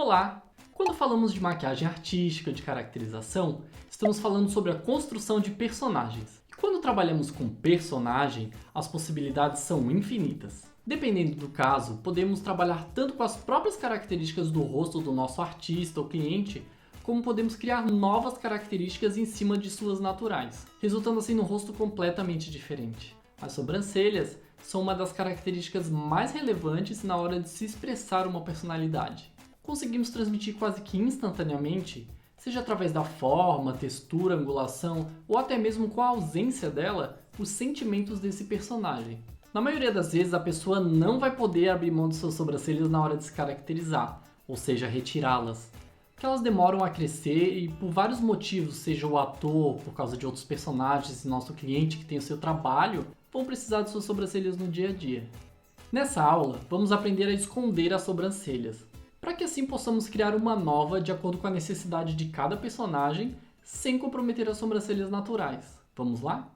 Olá! Quando falamos de maquiagem artística, de caracterização, estamos falando sobre a construção de personagens. E quando trabalhamos com personagem, as possibilidades são infinitas. Dependendo do caso, podemos trabalhar tanto com as próprias características do rosto do nosso artista ou cliente, como podemos criar novas características em cima de suas naturais, resultando assim num rosto completamente diferente. As sobrancelhas são uma das características mais relevantes na hora de se expressar uma personalidade. Conseguimos transmitir quase que instantaneamente, seja através da forma, textura, angulação ou até mesmo com a ausência dela, os sentimentos desse personagem. Na maioria das vezes a pessoa não vai poder abrir mão de suas sobrancelhas na hora de se caracterizar, ou seja, retirá-las. Porque elas demoram a crescer e por vários motivos, seja o ator, por causa de outros personagens e nosso cliente que tem o seu trabalho, vão precisar de suas sobrancelhas no dia a dia. Nessa aula, vamos aprender a esconder as sobrancelhas, para que assim possamos criar uma nova de acordo com a necessidade de cada personagem, sem comprometer as sobrancelhas naturais. Vamos lá?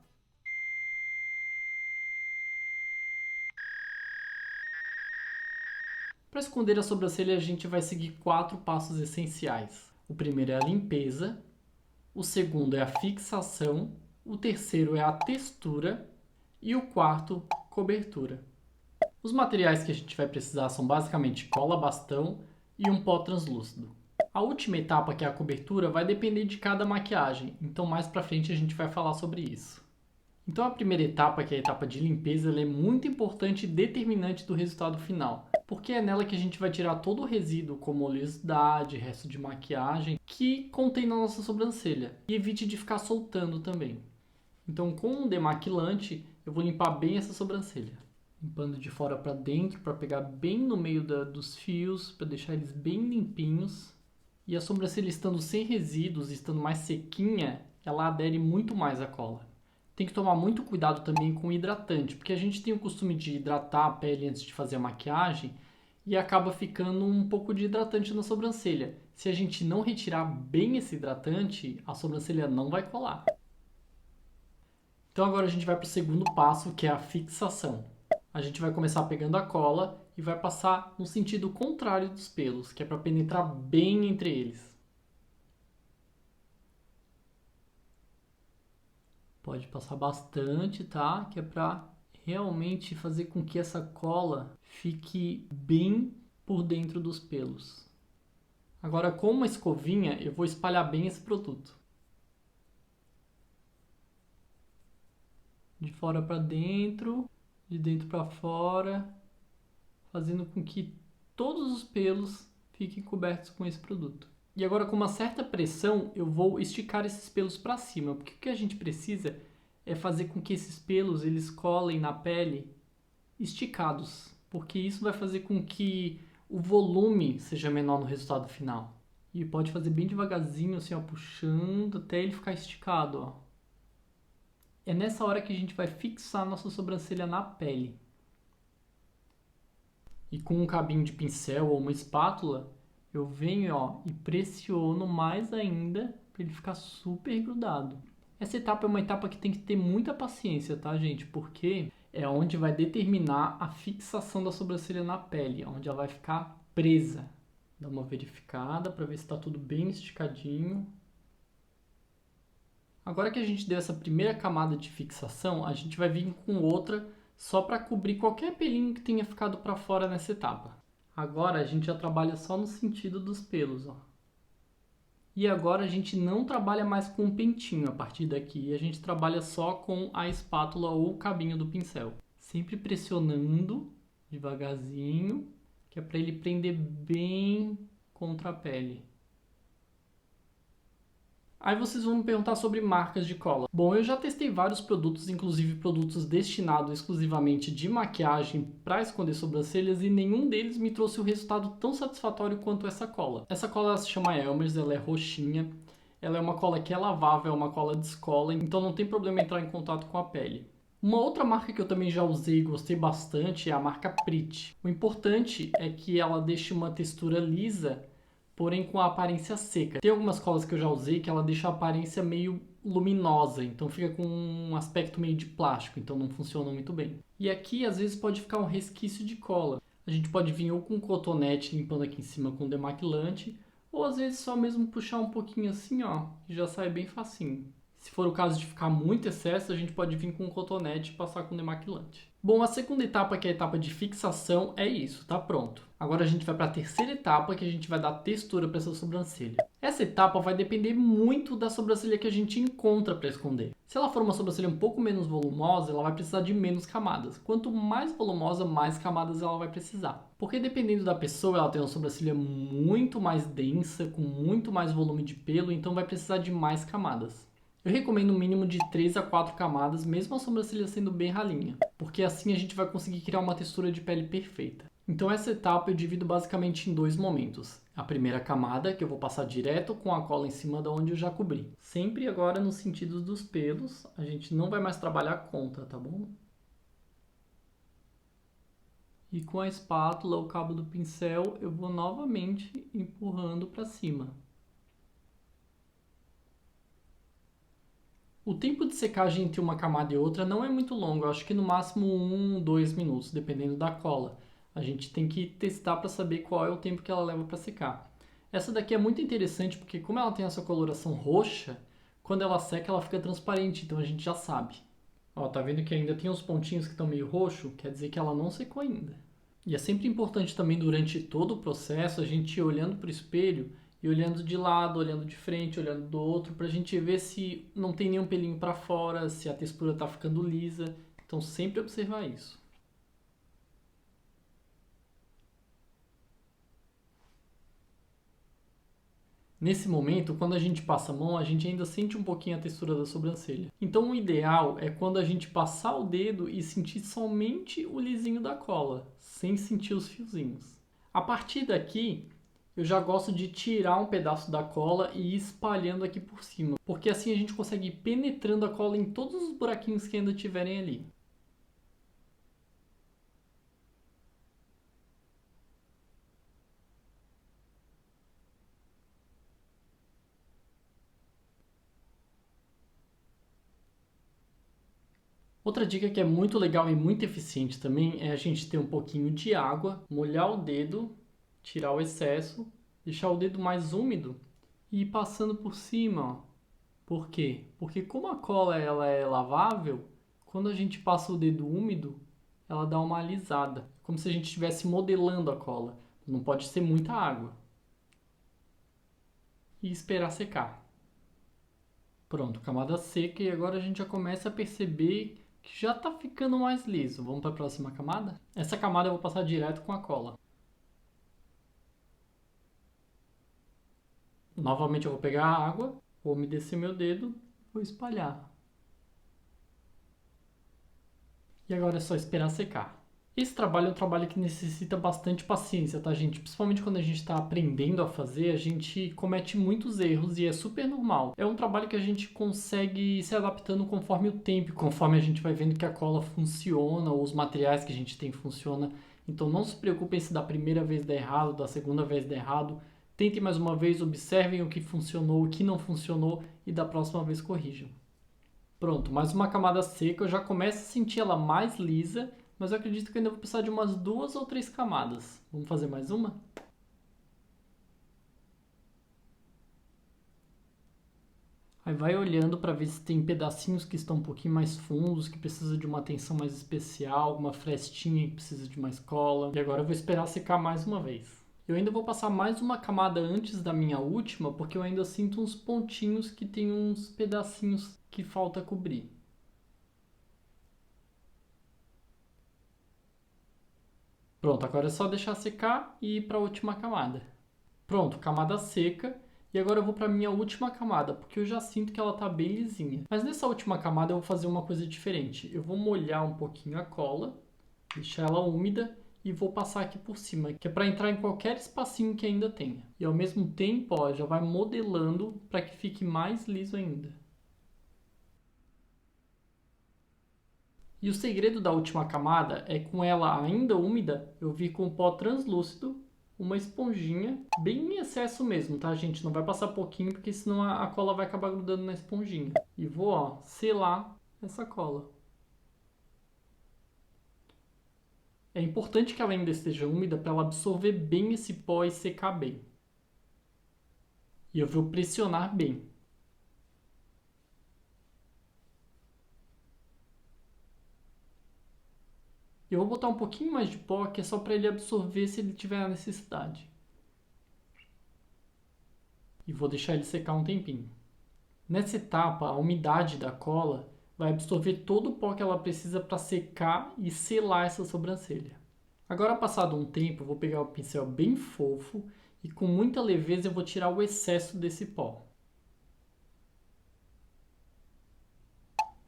Para esconder a sobrancelha, a gente vai seguir 4 passos essenciais. O primeiro é a limpeza, o segundo é a fixação, o terceiro é a textura e o quarto, cobertura. Os materiais que a gente vai precisar são basicamente cola bastão e um pó translúcido. A última etapa, que é a cobertura, vai depender de cada maquiagem, então mais pra frente a gente vai falar sobre isso. Então a primeira etapa, que é a etapa de limpeza, ela é muito importante e determinante do resultado final, porque é nela que a gente vai tirar todo o resíduo, como oleosidade, resto de maquiagem, que contém na nossa sobrancelha, e evite de ficar soltando também. Então com um demaquilante, eu vou limpar bem essa sobrancelha. Limpando de fora para dentro, para pegar bem no meio dos fios, para deixar eles bem limpinhos. E a sobrancelha estando sem resíduos, estando mais sequinha, ela adere muito mais à cola. Tem que tomar muito cuidado também com o hidratante, porque a gente tem o costume de hidratar a pele antes de fazer a maquiagem e acaba ficando um pouco de hidratante na sobrancelha. Se a gente não retirar bem esse hidratante, a sobrancelha não vai colar. Então agora a gente vai para o segundo passo, que é a fixação. A gente vai começar pegando a cola e vai passar no sentido contrário dos pelos, que é para penetrar bem entre eles. Pode passar bastante, tá? Que é para realmente fazer com que essa cola fique bem por dentro dos pelos. Agora, com uma escovinha, eu vou espalhar bem esse produto. De fora para dentro, de dentro para fora, fazendo com que todos os pelos fiquem cobertos com esse produto. E agora, com uma certa pressão, eu vou esticar esses pelos para cima, porque o que a gente precisa é fazer com que esses pelos eles colem na pele esticados, porque isso vai fazer com que o volume seja menor no resultado final. E pode fazer bem devagarzinho, assim, ó, puxando até ele ficar esticado, ó. É nessa hora que a gente vai fixar nossa sobrancelha na pele. E com um cabinho de pincel ou uma espátula, eu venho, ó, e pressiono mais ainda para ele ficar super grudado. Essa etapa é uma etapa que tem que ter muita paciência, tá, gente? Porque é onde vai determinar a fixação da sobrancelha na pele, onde ela vai ficar presa. Dá uma verificada para ver se está tudo bem esticadinho. Agora que a gente deu essa primeira camada de fixação, a gente vai vir com outra só para cobrir qualquer pelinho que tenha ficado para fora nessa etapa. Agora a gente já trabalha só no sentido dos pelos, ó. E agora a gente não trabalha mais com o pentinho a partir daqui, a gente trabalha só com a espátula ou o cabinho do pincel. Sempre pressionando devagarzinho, que é para ele prender bem contra a pele. Aí vocês vão me perguntar sobre marcas de cola. Bom, eu já testei vários produtos, inclusive produtos destinados exclusivamente de maquiagem para esconder sobrancelhas, e nenhum deles me trouxe o resultado tão satisfatório quanto essa cola. Essa cola se chama Elmer's, ela é roxinha, ela é uma cola que é lavável, é uma cola descola, então não tem problema entrar em contato com a pele. Uma outra marca que eu também já usei e gostei bastante é a marca Pretty. O importante é que ela deixe uma textura lisa, porém com a aparência seca. Tem algumas colas que eu já usei que ela deixa a aparência meio luminosa, então fica com um aspecto meio de plástico, então não funciona muito bem. E aqui às vezes pode ficar um resquício de cola. A gente pode vir ou com cotonete limpando aqui em cima com demaquilante, ou às vezes só mesmo puxar um pouquinho assim, ó, que já sai bem facinho. Se for o caso de ficar muito excesso, a gente pode vir com cotonete e passar com demaquilante. Bom, a segunda etapa, que é a etapa de fixação, é isso, tá pronto. Agora a gente vai para a terceira etapa, que a gente vai dar textura para essa sobrancelha. Essa etapa vai depender muito da sobrancelha que a gente encontra para esconder. Se ela for uma sobrancelha um pouco menos volumosa, ela vai precisar de menos camadas. Quanto mais volumosa, mais camadas ela vai precisar. Porque dependendo da pessoa, ela tem uma sobrancelha muito mais densa, com muito mais volume de pelo, então vai precisar de mais camadas. Eu recomendo um mínimo de 3 a 4 camadas, mesmo a sobrancelha sendo bem ralinha, porque assim a gente vai conseguir criar uma textura de pele perfeita. Então essa etapa eu divido basicamente em dois momentos. A primeira camada, que eu vou passar direto com a cola em cima da onde eu já cobri. Sempre agora no sentido dos pelos, a gente não vai mais trabalhar contra, tá bom? E com a espátula, o cabo do pincel, eu vou novamente empurrando para cima. O tempo de secagem entre uma camada e outra não é muito longo, eu acho que no máximo 2 minutos, dependendo da cola. A gente tem que testar para saber qual é o tempo que ela leva para secar. Essa daqui é muito interessante porque como ela tem essa coloração roxa, quando ela seca ela fica transparente, então a gente já sabe. Ó, tá vendo que ainda tem uns pontinhos que estão meio roxo? Quer dizer que ela não secou ainda. E é sempre importante também durante todo o processo a gente ir olhando para o espelho e olhando de lado, olhando de frente, olhando do outro, para a gente ver se não tem nenhum pelinho para fora, se a textura está ficando lisa. Então sempre observar isso. Nesse momento, quando a gente passa a mão, a gente ainda sente um pouquinho a textura da sobrancelha. Então o ideal é quando a gente passar o dedo e sentir somente o lisinho da cola, sem sentir os fiozinhos. A partir daqui, eu já gosto de tirar um pedaço da cola e ir espalhando aqui por cima, porque assim a gente consegue ir penetrando a cola em todos os buraquinhos que ainda tiverem ali. Outra dica que é muito legal e muito eficiente também é a gente ter um pouquinho de água, molhar o dedo, tirar o excesso, deixar o dedo mais úmido e ir passando por cima, ó. Por quê? Porque como a cola ela é lavável, quando a gente passa o dedo úmido, ela dá uma alisada, como se a gente estivesse modelando a cola. Não pode ser muita água. E esperar secar. Pronto, camada seca e agora a gente já começa a perceber que já está ficando mais liso. Vamos para a próxima camada? Essa camada eu vou passar direto com a cola. Novamente eu vou pegar a água, vou umedecer meu dedo, vou espalhar. E agora é só esperar secar. Esse trabalho é um trabalho que necessita bastante paciência, tá, gente? Principalmente quando a gente está aprendendo a fazer, a gente comete muitos erros e é super normal. É um trabalho que a gente consegue ir se adaptando conforme o tempo, conforme a gente vai vendo que a cola funciona, ou os materiais que a gente tem funcionam. Então não se preocupem se da primeira vez der errado, da segunda vez der errado. Tentem mais uma vez, observem o que funcionou, o que não funcionou e da próxima vez corrijam. Pronto, mais uma camada seca, eu já começo a sentir ela mais lisa, mas eu acredito que eu ainda vou precisar de umas 2 ou 3 camadas. Vamos fazer mais uma? Aí vai olhando para ver se tem pedacinhos que estão um pouquinho mais fundos, que precisa de uma atenção mais especial, alguma frestinha que precisa de mais cola. E agora eu vou esperar secar mais uma vez. Eu ainda vou passar mais uma camada antes da minha última, porque eu ainda sinto uns pontinhos que tem uns pedacinhos que falta cobrir. Pronto, agora é só deixar secar e ir para a última camada. Pronto, camada seca. E agora eu vou para a minha última camada, porque eu já sinto que ela está bem lisinha. Mas nessa última camada eu vou fazer uma coisa diferente. Eu vou molhar um pouquinho a cola, deixar ela úmida e vou passar aqui por cima, que é para entrar em qualquer espacinho que ainda tenha. E ao mesmo tempo, ó, já vai modelando para que fique mais liso ainda. E o segredo da última camada é com ela ainda úmida, eu vir com o pó translúcido, uma esponjinha, bem em excesso mesmo, tá, gente? Não vai passar pouquinho, porque senão a cola vai acabar grudando na esponjinha. E vou, ó, selar essa cola. É importante que ela ainda esteja úmida para ela absorver bem esse pó e secar bem. E eu vou pressionar bem. Eu vou botar um pouquinho mais de pó, que é só para ele absorver se ele tiver a necessidade. E vou deixar ele secar um tempinho. Nessa etapa, a umidade da cola vai absorver todo o pó que ela precisa para secar e selar essa sobrancelha. Agora, passado um tempo, eu vou pegar o pincel bem fofo e com muita leveza eu vou tirar o excesso desse pó.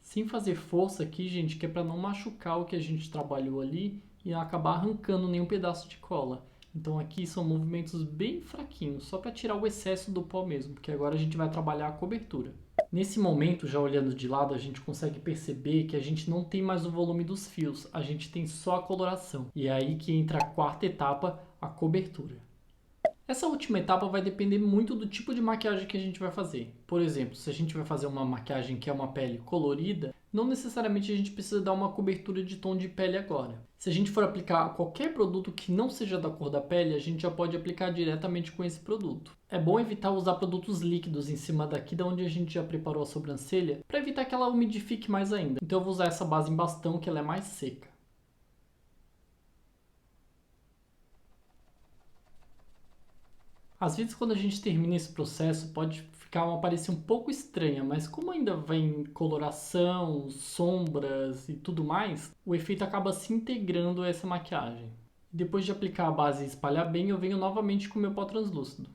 Sem fazer força aqui, gente, que é para não machucar o que a gente trabalhou ali e acabar arrancando nenhum pedaço de cola. Então aqui são movimentos bem fraquinhos, só para tirar o excesso do pó mesmo, porque agora a gente vai trabalhar a cobertura. Nesse momento, já olhando de lado, a gente consegue perceber que a gente não tem mais o volume dos fios, a gente tem só a coloração. E é aí que entra a quarta etapa, a cobertura. Essa última etapa vai depender muito do tipo de maquiagem que a gente vai fazer. Por exemplo, se a gente vai fazer uma maquiagem que é uma pele colorida, não necessariamente a gente precisa dar uma cobertura de tom de pele agora. Se a gente for aplicar qualquer produto que não seja da cor da pele, a gente já pode aplicar diretamente com esse produto. É bom evitar usar produtos líquidos em cima daqui da onde a gente já preparou a sobrancelha, para evitar que ela umidifique mais ainda. Então eu vou usar essa base em bastão, que ela é mais seca. Às vezes, quando a gente termina esse processo, pode ficar uma aparência um pouco estranha, mas como ainda vem coloração, sombras e tudo mais, o efeito acaba se integrando a essa maquiagem. Depois de aplicar a base e espalhar bem, eu venho novamente com o meu pó translúcido.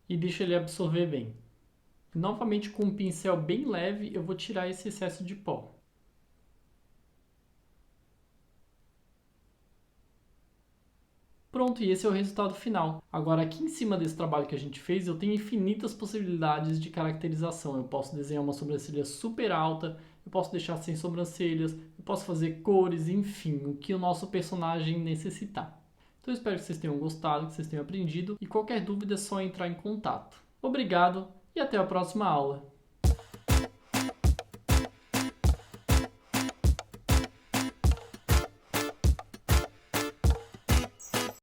E deixo ele absorver bem. Novamente, com um pincel bem leve, eu vou tirar esse excesso de pó. Pronto, e esse é o resultado final. Agora, aqui em cima desse trabalho que a gente fez, eu tenho infinitas possibilidades de caracterização. Eu posso desenhar uma sobrancelha super alta, eu posso deixar sem sobrancelhas, eu posso fazer cores, enfim, o que o nosso personagem necessitar. Então, eu espero que vocês tenham gostado, que vocês tenham aprendido, e qualquer dúvida é só entrar em contato. Obrigado e até a próxima aula!